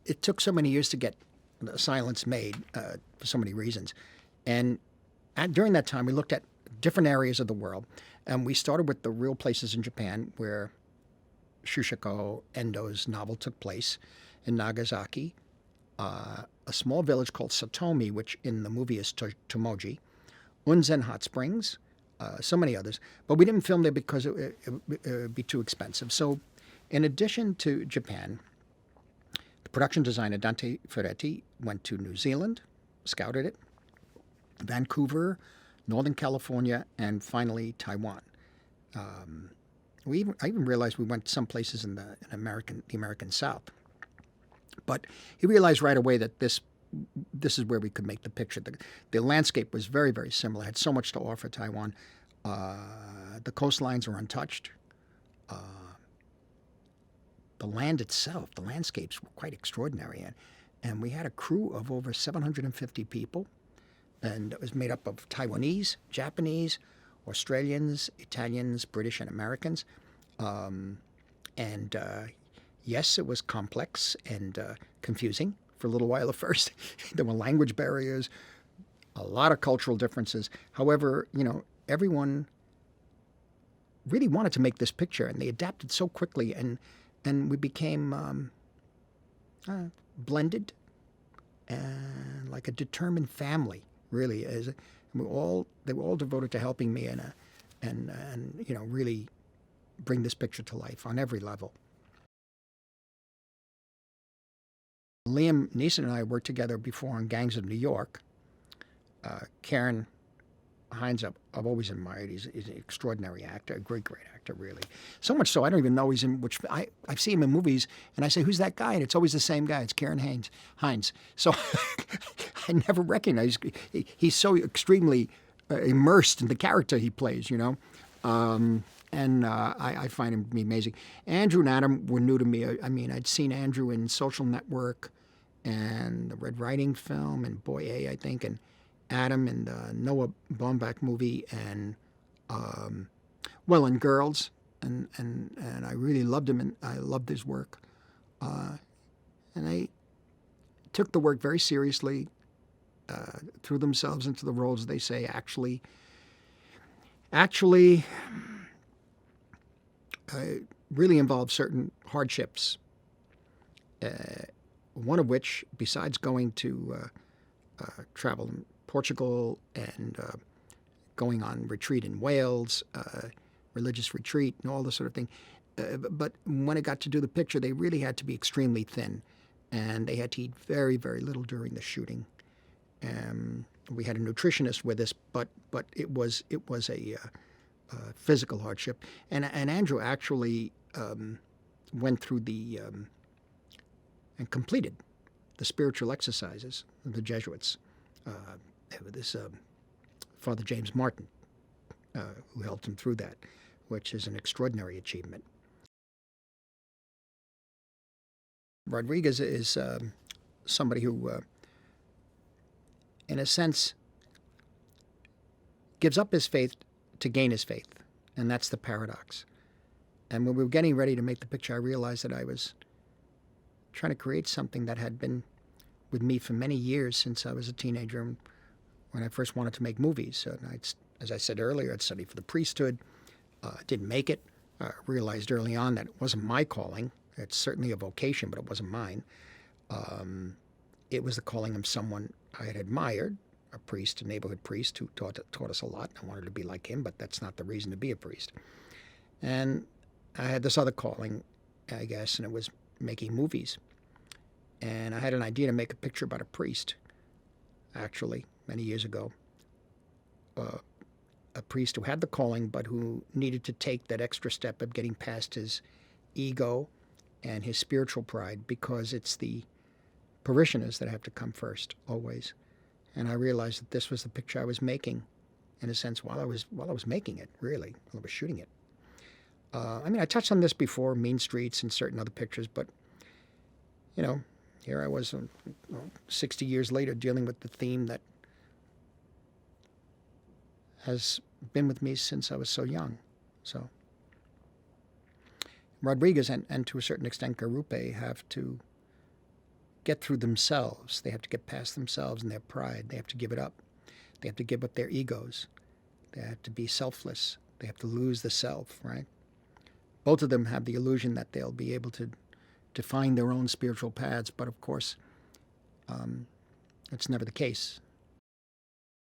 it took so many years to get the silence made for so many reasons. And during that time, we looked at different areas of the world. And we started with the real places in Japan where Shusaku Endo's novel took place, in Nagasaki, a small village called Satomi, which in the movie is Tomoji, Unzen Hot Springs, so many others. But we didn't film there because it would be too expensive. So in addition to Japan, the production designer Dante Ferretti went to New Zealand, scouted it, Vancouver, Northern California, and finally Taiwan. I even realized we went some places in the American South. But he realized right away that this is where we could make the picture. The landscape was very, very similar. It had so much to offer Taiwan. The coastlines were untouched. The land itself, the landscapes were quite extraordinary. And we had a crew of over 750 people. And it was made up of Taiwanese, Japanese, Australians, Italians, British, and Americans. Yes, it was complex and confusing for a little while at first. There were language barriers, a lot of cultural differences. However, everyone really wanted to make this picture, and they adapted so quickly, and we became blended and like a determined family. Really, they were all devoted to helping me and really bring this picture to life on every level. Liam Neeson and I worked together before on Gangs of New York. Karen Hines, I've always admired. He's an extraordinary actor, a great actor, really. So much so, I don't even know he's in which. I see him in movies, and I say, "Who's that guy?" And it's always the same guy. It's Karen Hines. So I never recognize. He's so extremely immersed in the character he plays, I find him to be amazing. Andrew and Adam were new to me. I mean, I'd seen Andrew in Social Network and the Red Riding film and Boy A, I think, and Adam in the Noah Baumbach movie and and Girls, and I really loved him and I loved his work, and they took the work very seriously, threw themselves into the roles. They say actually really involved certain hardships. One of which, besides going to travel in Portugal and going on retreat in Wales, religious retreat and all this sort of thing. But when it got to do the picture, they really had to be extremely thin, and they had to eat very, very little during the shooting. We had a nutritionist with us, but it was a physical hardship. And Andrew actually went through and completed the spiritual exercises of the Jesuits. This Father James Martin, who helped him through that, which is an extraordinary achievement. Rodriguez is somebody who, in a sense, gives up his faith to gain his faith, and that's the paradox. And when we were getting ready to make the picture, I realized that I was trying to create something that had been with me for many years since I was a teenager and when I first wanted to make movies. As I said earlier, I'd studied for the priesthood, didn't make it. Realized early on that it wasn't my calling. It's certainly a vocation, but it wasn't mine. It was the calling of someone I had admired, a priest, a neighborhood priest who taught us a lot. I wanted to be like him, but that's not the reason to be a priest. And I had this other calling, I guess, and it was making movies. And I had an idea to make a picture about a priest, actually, many years ago. A priest who had the calling, but who needed to take that extra step of getting past his ego and his spiritual pride, because it's the parishioners that have to come first, always. And I realized that this was the picture I was making, in a sense, while I was making it, really, while I was shooting it. I touched on this before, Mean Streets and certain other pictures, but, here I was 60 years later dealing with the theme that has been with me since I was so young. So Rodriguez and to a certain extent Garupe have to get through themselves. They have to get past themselves and their pride. They have to give it up. They have to give up their egos. They have to be selfless. They have to lose the self, right? Both of them have the illusion that they'll be able to find their own spiritual paths, but of course, it's never the case.